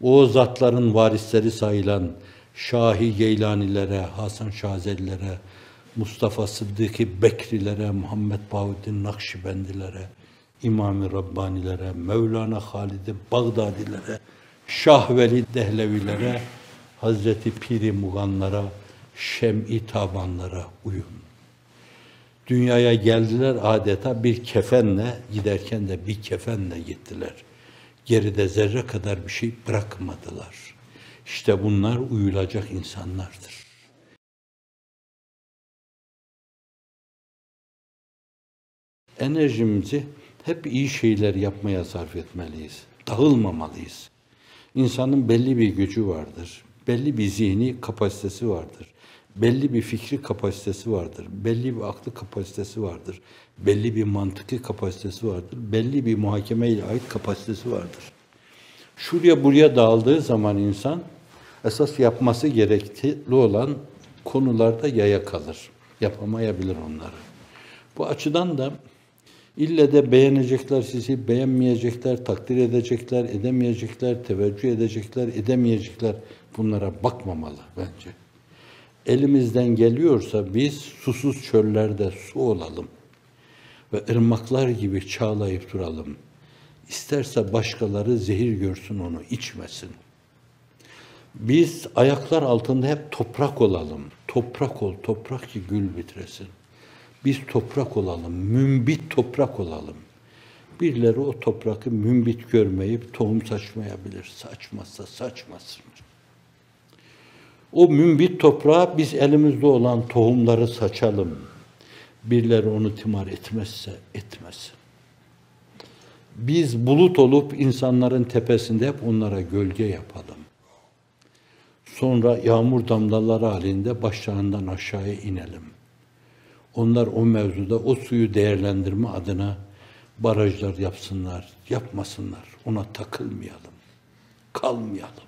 O zatların varisleri sayılan Şahi Geylanilere, Hasan Şazelilere, Mustafa Sıddık-ı Bekrilere, Muhammed Bahuddin Nakşibendilere, İmam-ı Rabbanilere, Mevlana Halid-i Bağdadilere, Şah Veli Dehlevilere, Hazreti Pir-i Muganlara, Şem-i Tabanlara uyun. Dünyaya geldiler adeta bir kefenle, giderken de bir kefenle gittiler. Geride zerre kadar bir şey bırakmadılar. İşte bunlar uyulacak insanlardır. Enerjimizi hep iyi şeyler yapmaya sarf etmeliyiz. Dağılmamalıyız. İnsanın belli bir gücü vardır. Belli bir zihni kapasitesi vardır. Belli bir fikri kapasitesi vardır. Belli bir aklı kapasitesi vardır. Belli bir mantıki kapasitesi vardır. Belli bir muhakemeye ait kapasitesi vardır. Şuraya buraya dağıldığı zaman insan esas yapması gerekli olan konularda yaya kalır. Yapamayabilir onları. Bu açıdan da ille de beğenecekler sizi, beğenmeyecekler, takdir edecekler, edemeyecekler, teveccüh edecekler, edemeyecekler. Bunlara bakmamalı bence. Elimizden geliyorsa biz susuz çöllerde su olalım ve ırmaklar gibi çağlayıp duralım. İsterse başkaları zehir görsün onu, içmesin. Biz ayaklar altında hep toprak olalım. Toprak ol, toprak ki gül bitiresin. Biz toprak olalım, mümbit toprak olalım. Birileri o toprağı mümbit görmeyip tohum saçmayabilir. Saçmazsa saçmasın. O mümbit toprağa biz elimizde olan tohumları saçalım. Birileri onu timar etmezse etmesin. Biz bulut olup insanların tepesinde hep onlara gölge yapalım. Sonra yağmur damlaları halinde başlarından aşağıya inelim. Onlar o mevzuda o suyu değerlendirme adına barajlar yapsınlar, yapmasınlar. Ona takılmayalım, kalmayalım.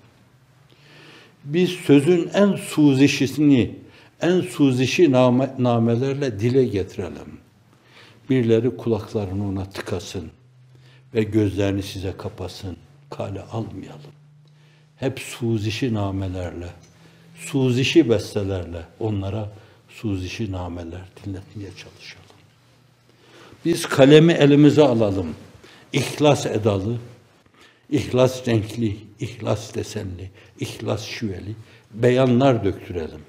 Biz sözün en suzişisini, en suzişi namelerle dile getirelim. Birileri kulaklarını ona tıkasın ve gözlerini size kapasın. Kale almayalım. Hep suzişi namelerle, suzişi bestelerle onlara suzişi nameler dinletmeye çalışalım. Biz kalemi elimize alalım. İhlas edalı, ihlas renkli, ihlas desenli, ihlas şiveli beyanlar döktürelim.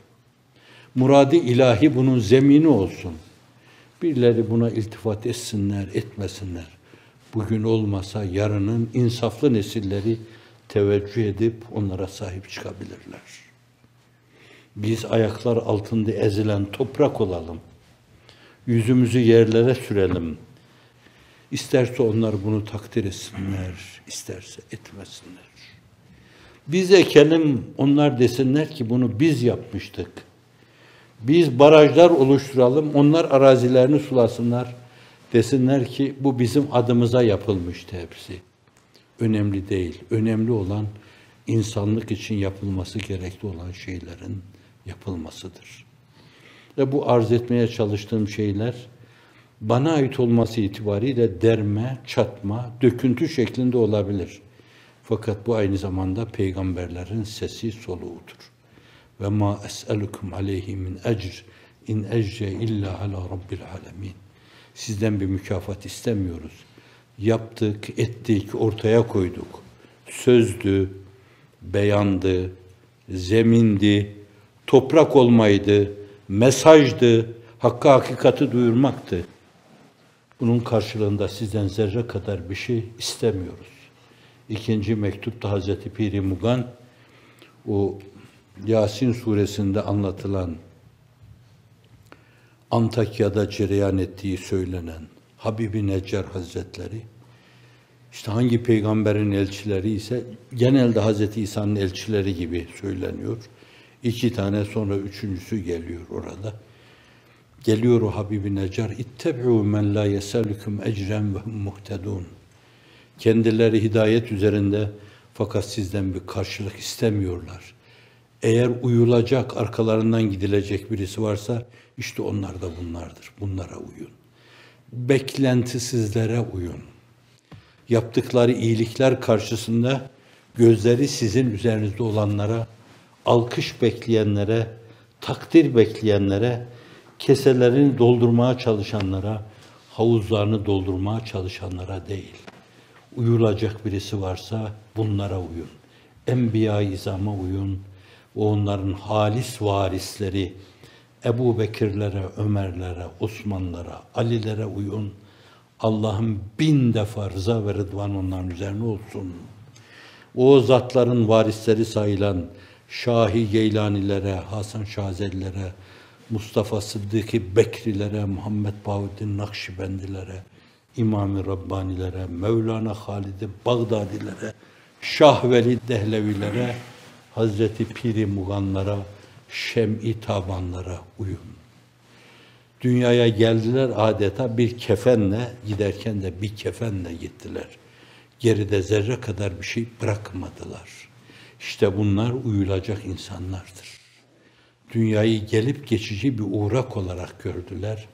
Murad-ı ilahi bunun zemini olsun. Birileri buna iltifat etsinler, etmesinler. Bugün olmasa yarının insaflı nesilleri teveccüh edip onlara sahip çıkabilirler. Biz ayaklar altında ezilen toprak olalım. Yüzümüzü yerlere sürelim. İsterse onlar bunu takdir etsinler, isterse etmesinler. Biz ekelim, onlar desinler ki bunu biz yapmıştık. Biz barajlar oluşturalım, onlar arazilerini sulasınlar. Desinler ki bu bizim adımıza yapılmıştı hepsi. Önemli değil. Önemli olan insanlık için yapılması gerekli olan şeylerin yapılmasıdır. Ve bu arz etmeye çalıştığım şeyler bana ait olması itibariyle derme, çatma, döküntü şeklinde olabilir. Fakat bu aynı zamanda peygamberlerin sesi soluğudur. Ve ma es'elukum aleyhi min ecr in ecre illa ala rabbil alemin. Sizden bir mükafat istemiyoruz. Yaptık, ettik, ortaya koyduk. Sözdü, beyandı, zemindi, toprak olmaydı, mesajdı, hakkı hakikati duyurmaktı. Bunun karşılığında sizden zerre kadar bir şey istemiyoruz. İkinci mektupta Hazreti Pir-i Mugan, o Yasin suresinde anlatılan Antakya'da cereyan ettiği söylenen Habib-i Neccar Hazretleri, işte hangi peygamberin elçileri ise genelde Hazreti İsa'nın elçileri gibi söyleniyor. 2 tane sonra 3.'sü geliyor orada. Geliyor o Habib-i Neccar, İttebi'u men la yeselüküm ecren ve hum muhtedun. Kendileri hidayet üzerinde fakat sizden bir karşılık istemiyorlar. Eğer uyulacak, arkalarından gidilecek birisi varsa işte onlar da bunlardır. Bunlara uyun. Beklentisizlere uyun. Yaptıkları iyilikler karşısında Gözleri sizin üzerinizde olanlara, alkış bekleyenlere, takdir bekleyenlere, keselerini doldurmaya çalışanlara, havuzlarını doldurmaya çalışanlara değil. Uyulacak birisi varsa bunlara uyun. Enbiya-i İzam'a uyun. Onların halis varisleri, Ebu Bekirlere, Ömerlere, Osmanlara, Alilere uyun. Allah'ın 1000 defa rıza ve rıdvan onların üzerine olsun. O zatların varisleri sayılan Şahi Geylanilere, Hasan Şazelilere, Mustafa Sıddık-ı Bekrilere, Muhammed Bahuddin Nakşibendilere, İmam-ı Rabbanilere, Mevlana Halid-i Bağdadilere, Şah Veli Dehlevilere, Hazreti Pir-i Muganlara, Şem-i Tabanlara uyun. Dünyaya geldiler adeta bir kefenle, giderken de bir kefenle gittiler. Geride zerre kadar bir şey bırakmadılar. İşte bunlar uyulacak insanlardır. Dünyayı gelip geçici bir uğrak olarak gördüler.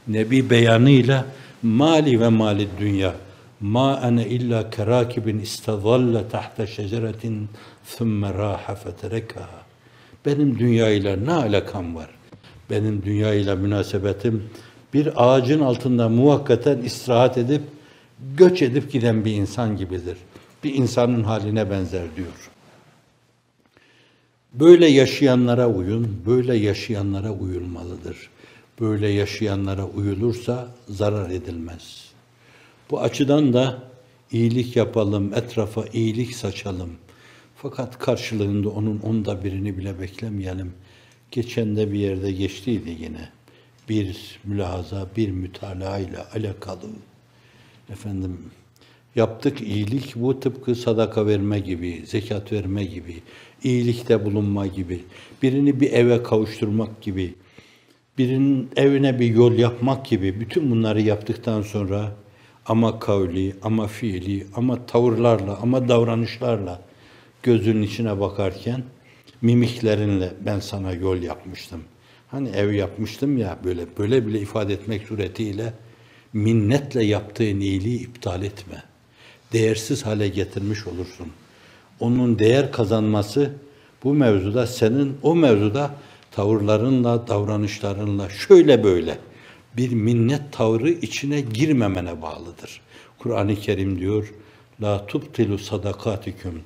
Nebi beyanıyla mali ve mali dünya ma ene illa kerakibin istadalle tahta şeceretin thumme raha feterekaha. Benim dünyayla ne alakam var? Benim dünyayla münasebetim bir ağacın altında muvakkaten istirahat edip göç edip giden bir insan gibidir. Bir insanın haline benzer diyor. Böyle yaşayanlara uyun, böyle yaşayanlara uyulmalıdır. Böyle yaşayanlara uyulursa zarar edilmez. Bu açıdan da iyilik yapalım, etrafa iyilik saçalım. Fakat karşılığında onun 1/10'ını bile beklemeyelim. Geçen de bir yerde geçtiydi yine. Bir mülahaza, bir mütalaa ile alakalı. Efendim, yaptık iyilik, bu tıpkı sadaka verme gibi, zekat verme gibi, iyilikte bulunma gibi, birini bir eve kavuşturmak gibi, birinin evine bir yol yapmak gibi, bütün bunları yaptıktan sonra ama kavli, ama fiili, ama tavırlarla, ama davranışlarla gözünün içine bakarken mimiklerinle ben sana yol yapmıştım. Hani ev yapmıştım ya böyle bile ifade etmek suretiyle minnetle yaptığın iyiliği iptal etme. Değersiz hale getirmiş olursun. Onun değer kazanması bu mevzuda senin o mevzuda tavırlarınla, davranışlarınla şöyle böyle bir minnet tavrı içine girmemene bağlıdır. Kur'an-ı Kerim diyor: La tubtilu sadakatiküm.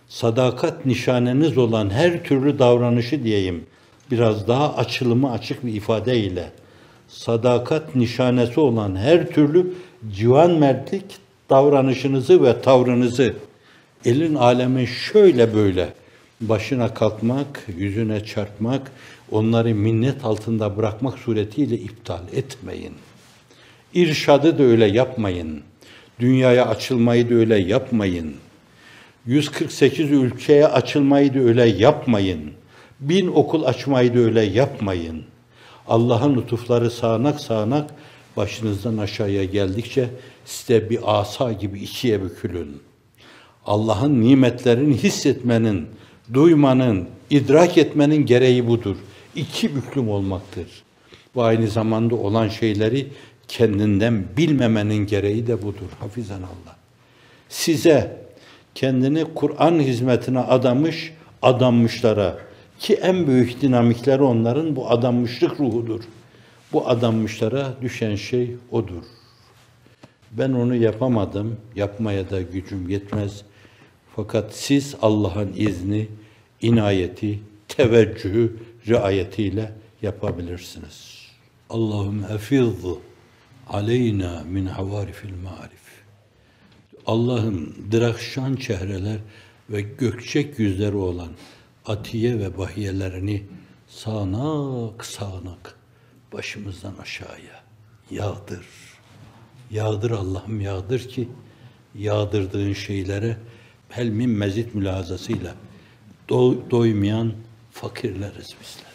Sadakat nişaneniz olan her türlü davranışı diyeyim, biraz daha açılımı açık bir ifadeyle, sadakat nişanesi olan her türlü civan mertlik davranışınızı ve tavrınızı elin alemin şöyle böyle başına kalkmak, yüzüne çarpmak, onları minnet altında bırakmak suretiyle iptal etmeyin. İrşadı da öyle yapmayın. Dünyaya açılmayı da öyle yapmayın. 148 ülkeye açılmayı da öyle yapmayın. 1000 okul açmayı da öyle yapmayın. Allah'ın lütufları sağanak sağanak başınızdan aşağıya geldikçe size bir asa gibi ikiye bükülün. Allah'ın nimetlerini hissetmenin, duymanın, idrak etmenin gereği budur. İki büklüm olmaktır. Bu aynı zamanda olan şeyleri kendinden bilmemenin gereği de budur. Hafizanallah. Size kendini Kur'an hizmetine adanmışlara ki en büyük dinamikleri onların bu adanmışlık ruhudur. Bu adanmışlara düşen şey odur. Ben onu yapamadım, yapmaya da gücüm yetmez. Fakat siz Allah'ın izni, inayeti, teveccühü, riayetiyle yapabilirsiniz. Allahümme efidhu aleyna min havarifil ma'arif. Allah'ım drakşan çehreler ve gökçek yüzleri olan atiye ve bahiyelerini sağanak sağanak başımızdan aşağıya yağdır. Yağdır Allah'ım, yağdır ki yağdırdığın şeylere helmin mezit mülazasıyla doymayan fakirleriz bizler.